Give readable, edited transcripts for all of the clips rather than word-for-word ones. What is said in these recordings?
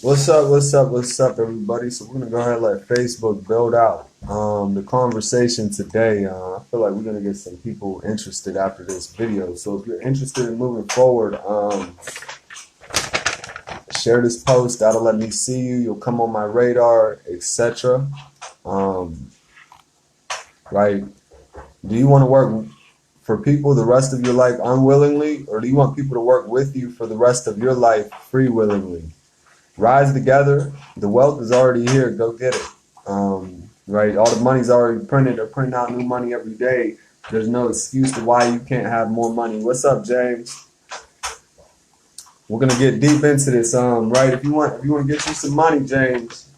What's up, everybody? So we're gonna go ahead and let Facebook build out the conversation today. I feel like we're gonna get some people interested after this video. So if you're interested in moving forward, share this post. That'll let me see you. You'll come on my radar, etc. Um, right? Do you want to work for people the rest of your life unwillingly, or do you want people to work with you for the rest of your life free willingly? Rise together. The wealth is already here. Go get it. Right? All the money's already printed. They're printing out new money every day. There's no excuse to why you can't have more money. What's up, James? We're gonna get deep into this. Right? If you want to get you some money, James.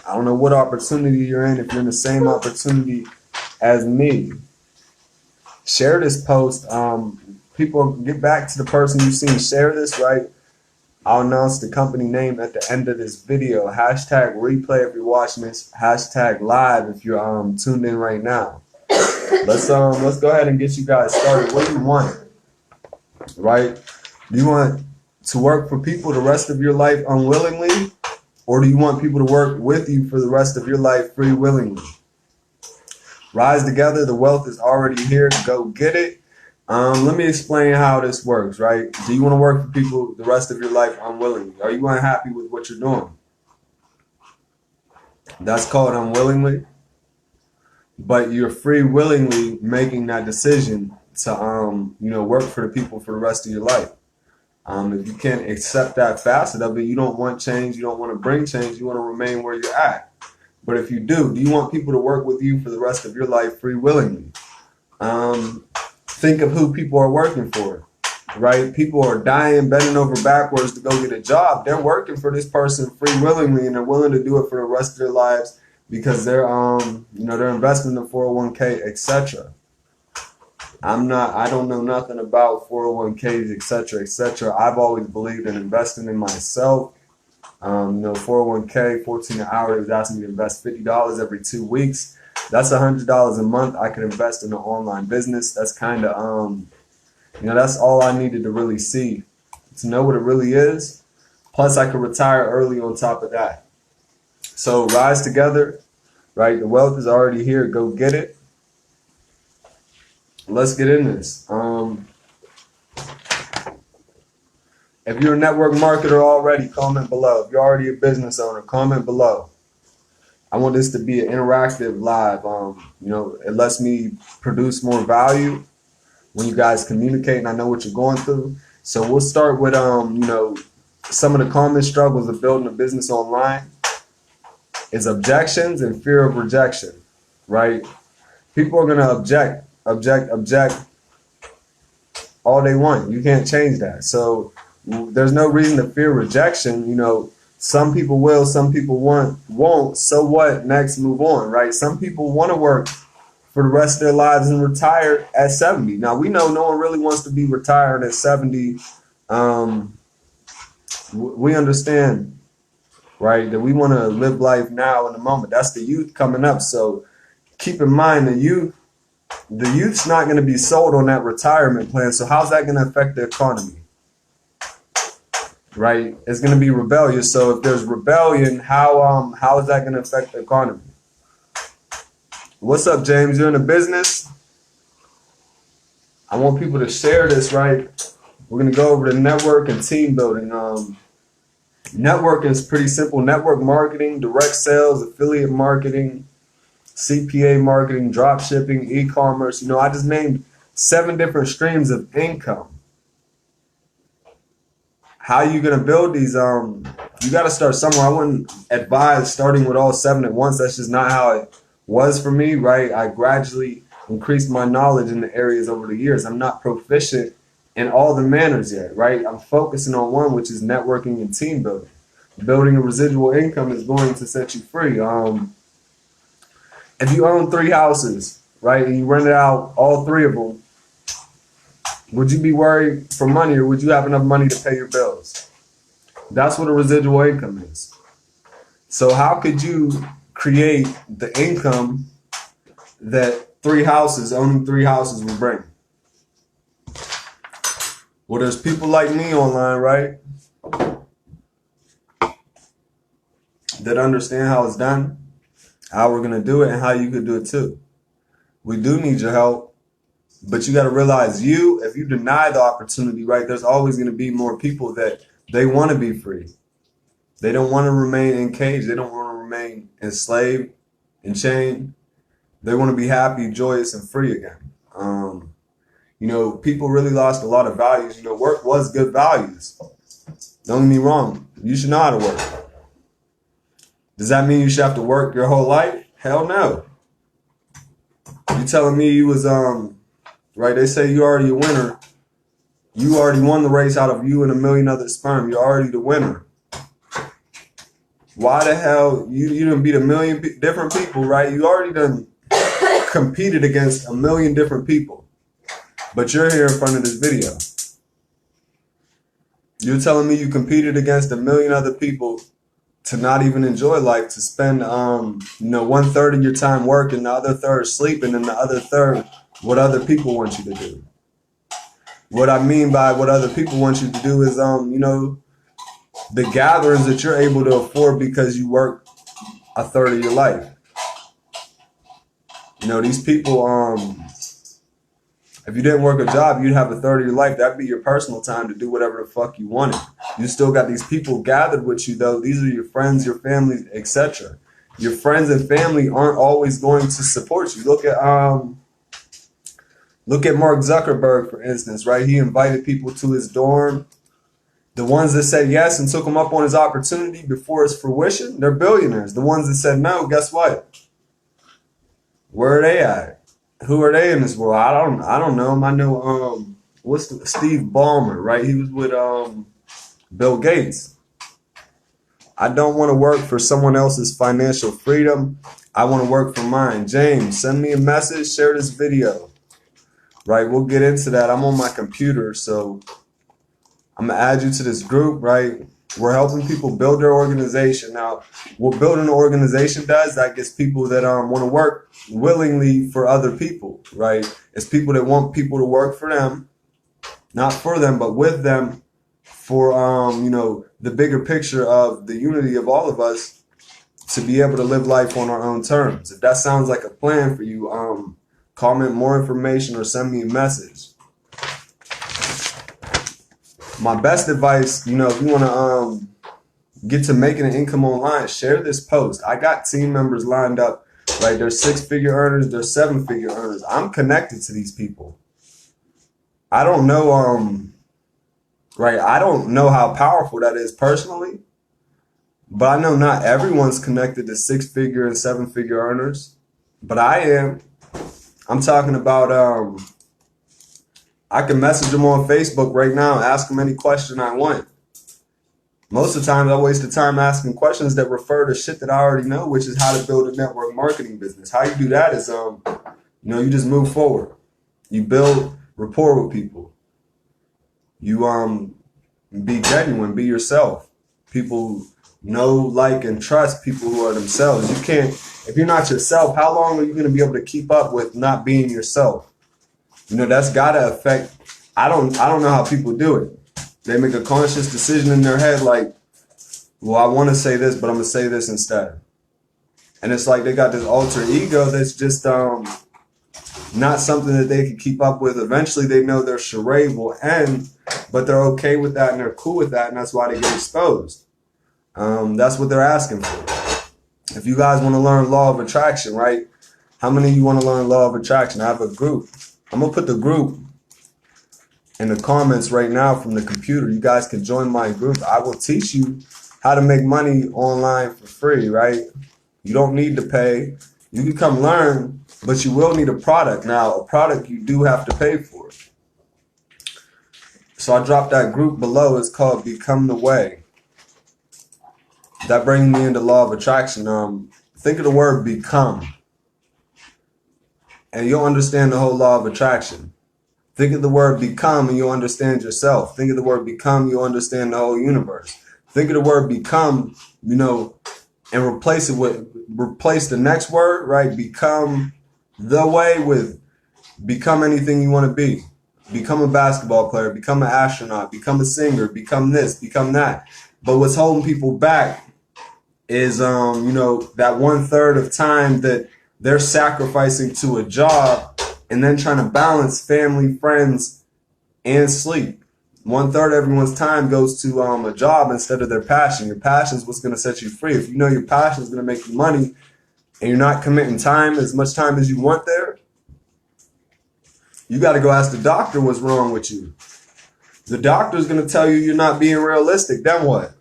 I don't know what opportunity you're in. If you're in the same opportunity as me, share this post. People, get back to the person you've seen. Share this, right? I'll announce the company name at the end of this video. Hashtag replay if you're watching this. Hashtag live if you're tuned in right now. Let's go ahead and get you guys started. What do you want? Right? Do you want to work for people the rest of your life unwillingly? Or do you want people to work with you for the rest of your life free willingly? Rise together. The wealth is already here. Go get it. Let me explain how this works, right? Do you want to work for people the rest of your life unwillingly? Are you unhappy with what you're doing? That's called unwillingly. But you're free willingly making that decision to work for the people for the rest of your life. If you can't accept that facet of it, you don't want change, you don't want to bring change, you want to remain where you're at. But if you do you want people to work with you for the rest of your life free willingly? Think of who people are working for, right? People are dying, bending over backwards to go get a job. They're working for this person free willingly, and they're willing to do it for the rest of their lives because they're they're investing in the 401k, etc. I don't know nothing about 401ks, etc., etc. I've always believed in investing in myself. 401k, 14 an hour. He was asking me to invest $50 every 2 weeks. That's $100 a month I could invest in an online business. That's kind of, that's all I needed to really see, to know what it really is. Plus, I could retire early on top of that. So rise together, right? The wealth is already here. Go get it. Let's get in this. If you're a network marketer already, comment below. If you're already a business owner, comment below. I want this to be an interactive live. It lets me produce more value when you guys communicate and I know what you're going through. So we'll start with, some of the common struggles of building a business online is objections and fear of rejection, right? People are going to object all they want. You can't change that. So there's no reason to fear rejection. Some people will, some people won't. So what? Next, move on, right? Some people want to work for the rest of their lives and retire at 70. Now, we know no one really wants to be retired at 70. We understand, right, that we want to live life now in the moment. That's the youth coming up. So keep in mind the youth's not going to be sold on that retirement plan. So how's that going to affect the economy? Right? It's going to be rebellious. So if there's rebellion, how is that going to affect the economy? What's up, James? You're in a business? I want people to share this, right? We're going to go over the network and team building. Networking is pretty simple. Network marketing, direct sales, affiliate marketing, CPA marketing, drop shipping, e-commerce. I just named 7 different streams of income. How are you going to build these? You got to start somewhere. I wouldn't advise starting with all 7 at once. That's just not how it was for me, right? I gradually increased my knowledge in the areas over the years. I'm not proficient in all the manners yet, right? I'm focusing on one, which is networking and team building. Building a residual income is going to set you free. If you own 3 houses, right, and you rented out all 3 of them, would you be worried for money, or would you have enough money to pay your bills? That's what a residual income is. So how could you create the income that owning 3 houses will bring? Well, there's people like me online, right? that understand how it's done, how we're going to do it, and how you could do it too. We do need your help, but you got to realize if you deny the opportunity, right, there's always going to be more people that they want to be free. They don't want to remain in cage. They don't want to remain enslaved and chained. They want to be happy, joyous, and free again. People really lost a lot of values. Work was good values. Don't get me wrong. You should know how to work. Does that mean you should have to work your whole life? Hell no. You telling me you was right? They say you already a winner. You already won the race out of you and a million other sperm. You're already the winner. Why the hell you done beat a million different people, right? You already done competed against a million different people, but you're here in front of this video. You're telling me you competed against a million other people to not even enjoy life, to spend 1/3 of your time working, the other third sleeping, and the other third what other people want you to do. What I mean by what other people want you to do is the gatherings that you're able to afford because you work 1/3 of your life. These people, if you didn't work a job, you'd have 1/3 of your life. That'd be your personal time to do whatever the fuck you wanted. You still got these people gathered with you, though. These are your friends, your family, etc. Your friends and family aren't always going to support you. Look at Mark Zuckerberg, for instance, right? He invited people to his dorm. The ones that said yes and took him up on his opportunity before his fruition, they're billionaires. The ones that said no, guess what? Where are they at? Who are they in this world? I don't know. I know Steve Ballmer, right? He was with Bill Gates. I don't want to work for someone else's financial freedom. I want to work for mine. James, send me a message, share this video. Right, we'll get into that. I'm on my computer, so I'm gonna add you to this group, right? We're helping people build their organization. Now, what building an organization does, that gets people that want to work willingly for other people, right? It's people that want people to work for them, not for them, but with them, for the bigger picture of the unity of all of us to be able to live life on our own terms. If that sounds like a plan for you, comment more information or send me a message. My best advice, if you want to get to making an income online, share this post. I got team members lined up, right? They're 6-figure earners, they're 7-figure earners. I'm connected to these people. I don't know, right? I don't know how powerful that is personally, but I know not everyone's connected to 6-figure and 7-figure earners, but I am. I'm talking about, I can message them on Facebook right now and ask them any question I want. Most of the time, I waste the time asking questions that refer to shit that I already know, which is how to build a network marketing business. How you do that is, you just move forward. You build rapport with people. You be genuine, be yourself. People know, like, and trust people who are themselves. You can't, if you're not yourself, how long are you going to be able to keep up with not being yourself? That's got to affect, I don't know how people do it. They make a conscious decision in their head like, well, I want to say this, but I'm going to say this instead. And it's like they got this alter ego that's just not something that they can keep up with. Eventually they know their charade will end, but they're okay with that and they're cool with that, and that's why they get exposed. That's what they're asking for. If you guys want to learn law of attraction, right? How many of you want to learn law of attraction? I have a group. I'm going to put the group in the comments right now from the computer. You guys can join my group. I will teach you how to make money online for free, right? You don't need to pay. You can come learn, but you will need a product. Now, a product you do have to pay for. So I dropped that group below. It's called Become the Way. That brings me into law of attraction. Think of the word become, and you'll understand the whole law of attraction. Think of the word become and you'll understand yourself. Think of the word become, you'll understand the whole universe. Think of the word become, and replace the next word, right? Become the way with become anything you want to be. Become a basketball player, become an astronaut, become a singer, become this, become that. But what's holding people back is, you know, that 1/3 of time that they're sacrificing to a job and then trying to balance family, friends, and sleep. 1/3 of everyone's time goes to a job instead of their passion. Your passion is what's going to set you free. If you know your passion is going to make you money and you're not committing time, as much time as you want there, you got to go ask the doctor what's wrong with you. The doctor's going to tell you you're not being realistic. Then what?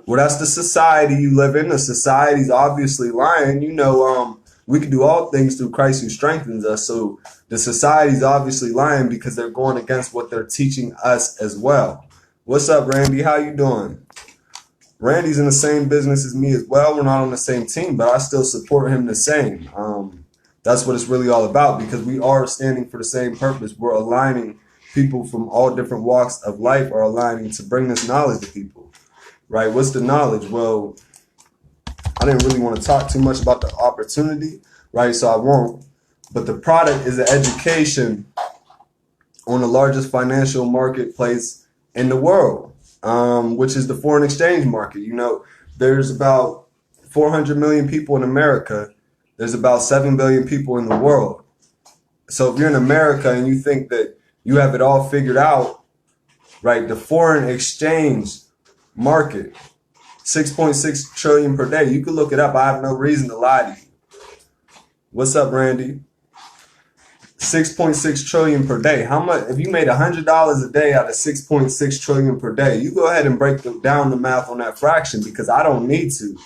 Well, that's the society you live in. The society's obviously lying. You know, we can do all things through Christ who strengthens us. So the society's obviously lying because they're going against what they're teaching us as well. What's up, Randy? How you doing? Randy's in the same business as me as well. We're not on the same team, but I still support him the same. That's what it's really all about, because we are standing for the same purpose. We're aligning. People from all different walks of life are aligning to bring this knowledge to people. Right? What's the knowledge? Well, I didn't really want to talk too much about the opportunity, right? So I won't. But the product is an education on the largest financial marketplace in the world, which is the foreign exchange market. You know, there's about 400 million people in America. There's about 7 billion people in the world. So if you're in America and you think that you have it all figured out, right? The foreign exchange market, 6.6 trillion per day. You can look it up. I have no reason to lie to you. What's up, Randy? 6.6 trillion per day. How much? If you made $100 a day out of 6.6 trillion per day, you go ahead and break down the math on that fraction, because I don't need to.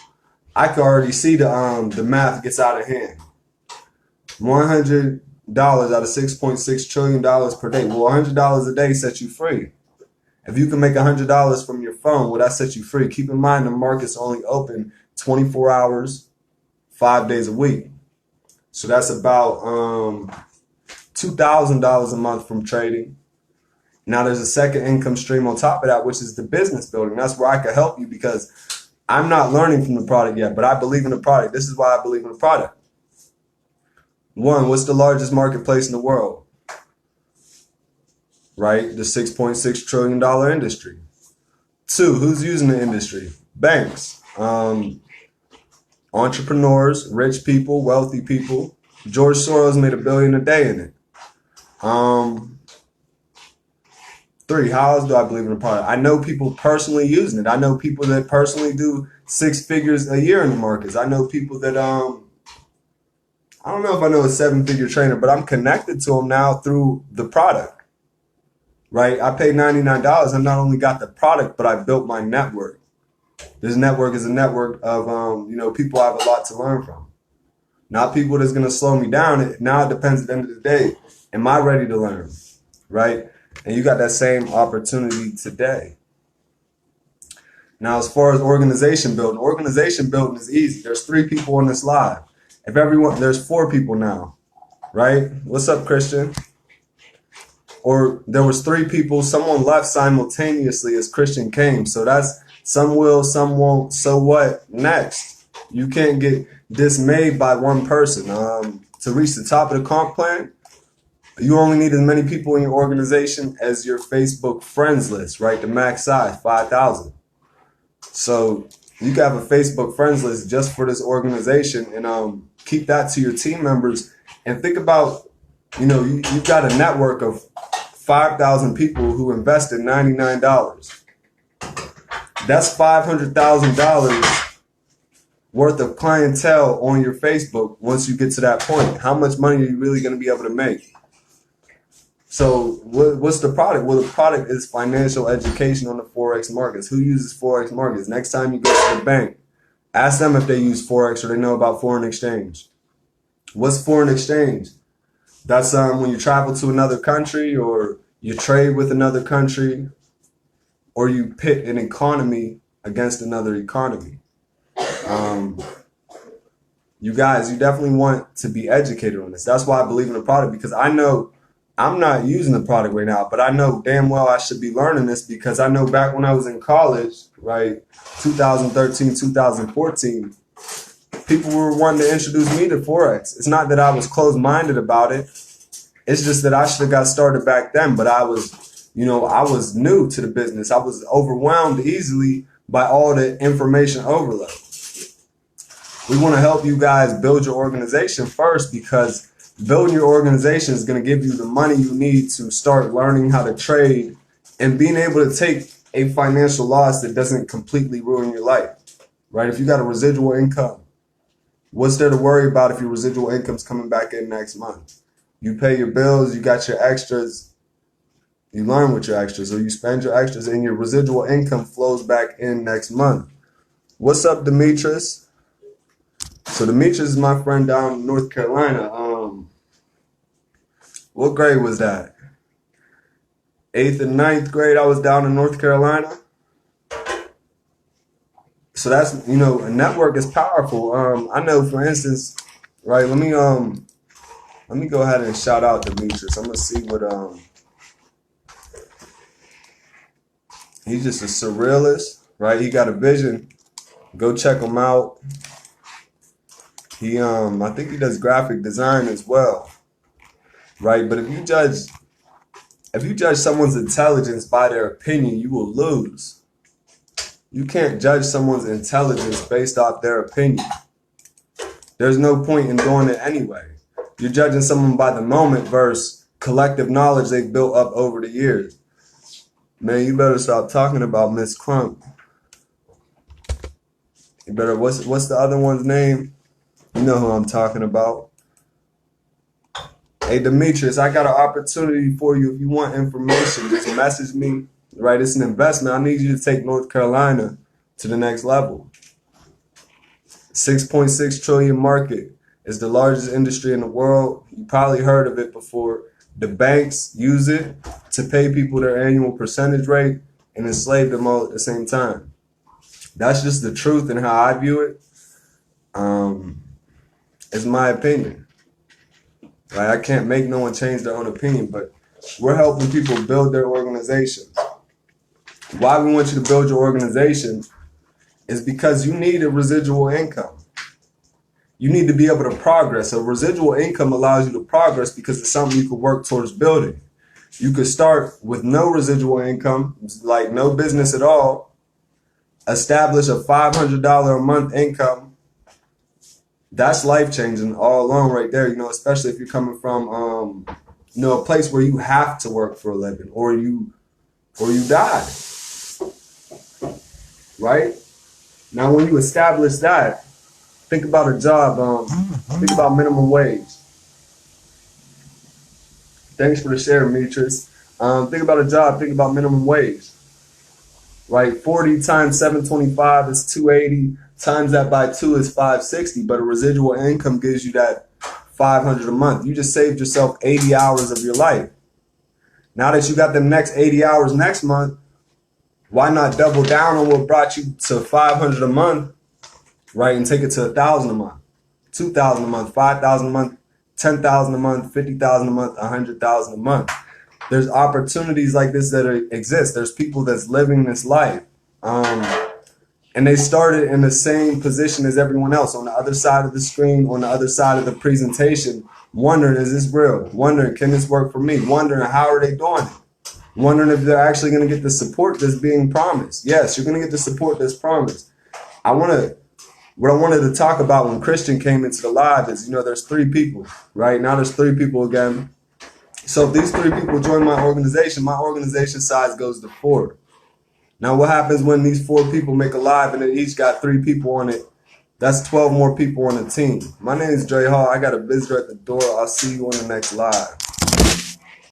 I can already see the math gets out of hand. $100 out of $6.6 trillion per day. Well, $100 a day sets you free. If you can make $100 from your phone, well, that sets you free. Keep in mind, the market's only open 24 hours, 5 days a week. So that's about $2,000 a month from trading. Now there's a second income stream on top of that, which is the business building. That's where I can help you, because I'm not learning from the product yet, but I believe in the product. This is why I believe in the product. One, what's the largest marketplace in the world? Right? The $6.6 trillion industry. Two, who's using the industry? Banks, entrepreneurs, rich people, wealthy people. George Soros made $1 billion a day in it. Three, how else do I believe in the product? I know people personally using it. I know people that personally do 6 figures a year in the markets. I know people that, I don't know if I know a 7-figure trainer, but I'm connected to them now through the product. Right? I paid $99. I not only got the product, but I built my network. This network is a network of, you know, people I have a lot to learn from. Not people that's going to slow me down. Now it depends at the end of the day. Am I ready to learn? Right? And you got that same opportunity today. Now, as far as organization building is easy. There's 3 people on this live. If everyone, there's 4 people now. Right? What's up, Christian? Or there was 3 people, someone left simultaneously as Christian came. So that's some will, some won't. So what next? You can't get dismayed by one person. To reach the top of the comp plan, you only need as many people in your organization as your Facebook friends list, right? The max size, 5,000. So you can have a Facebook friends list just for this organization, and keep that to your team members. And think about, you know, you've got a network of 5,000 people who invested $99. That's $500,000 worth of clientele on your Facebook once you get to that point. How much money are you really going to be able to make? So what's the product? Well, the product is financial education on the Forex markets. Who uses Forex markets? Next time you go to the bank, ask them if they use Forex or they know about foreign exchange. What's foreign exchange? That's when you travel to another country, or you trade with another country, or you pit an economy against another economy. You guys, you definitely want to be educated on this. That's why I believe in the product, because I know I'm not using the product right now, but I know damn well I should be learning this, because I know back when I was in college, right, 2013, 2014, people were wanting to introduce me to Forex. It's not that I was closed-minded about it. It's just that I should have got started back then, but I was, you know, I was new to the business. I was overwhelmed easily by all the information overload. We want to help you guys build your organization first, because building your organization is going to give you the money you need to start learning how to trade and being able to take a financial loss that doesn't completely ruin your life, right? If you got a residual income, what's there to worry about if your residual income's coming back in next month? You pay your bills, you got your extras, you learn with your extras, or you spend your extras, and your residual income flows back in next month. What's up, Demetrius? So Demetrius is my friend down in North Carolina. What grade was that? 8th and 9th grade, I was down in North Carolina. So that's, a network is powerful. I know, for instance, right, let me go ahead and shout out Demetrius. I'm gonna see what he's just a surrealist, right? He got a vision. Go check him out. He I think he does graphic design as well. Right? But if you judge someone's intelligence by their opinion, you will lose. You can't judge someone's intelligence based off their opinion. There's no point in doing it anyway. You're judging someone by the moment versus collective knowledge they've built up over the years. Man, you better stop talking about Miss Crump. You better, what's the other one's name? You know who I'm talking about. Hey, Demetrius, I got an opportunity for you. If you want information, just message me. Right, it's an investment. I need you to take North Carolina to the next level. 6.6 trillion market. It's the largest industry in the world. You probably heard of it before. The banks use it to pay people their annual percentage rate and enslave them all at the same time. That's just the truth and how I view it. It's my opinion. Like, I can't make no one change their own opinion, but we're helping people build their organizations. Why we want you to build your organization is because you need a residual income. You need to be able to progress. So residual income allows you to progress because it's something you could work towards building. You could start with no residual income, like no business at all, establish a $500 a month income. That's life-changing all along right there, especially if you're coming from, a place where you have to work for a living or you die, right? Now, when you establish that, think about a job, think about minimum wage. Thanks for the share, Demetrius. Think about a job, think about minimum wage, right? 40 times 725 is 280. Times that by 2 is 560, but a residual income gives you that 500 a month. You just saved yourself 80 hours of your life. Now that you got the next 80 hours next month, why not double down on what brought you to 500 a month, right? And take it to 1,000 a month, 2,000 a month, 5,000 a month, 10,000 a month, 50,000 a month, 100,000 a month. There's opportunities like this that exist. There's people that's living this life. And they started in the same position as everyone else, on the other side of the screen, on the other side of the presentation, wondering, is this real? Wondering, can this work for me? Wondering, how are they doing it? Wondering if they're actually going to get the support that's being promised. Yes, you're going to get the support that's promised. What I wanted to talk about when Christian came into the live is, there's 3 people, right? Now there's 3 people again. So if these 3 people join my organization size goes to 4. Now, what happens when these 4 people make a live and they each got 3 people on it? That's 12 more people on the team. My name is Dre Hall. I got a visitor at the door. I'll see you on the next live.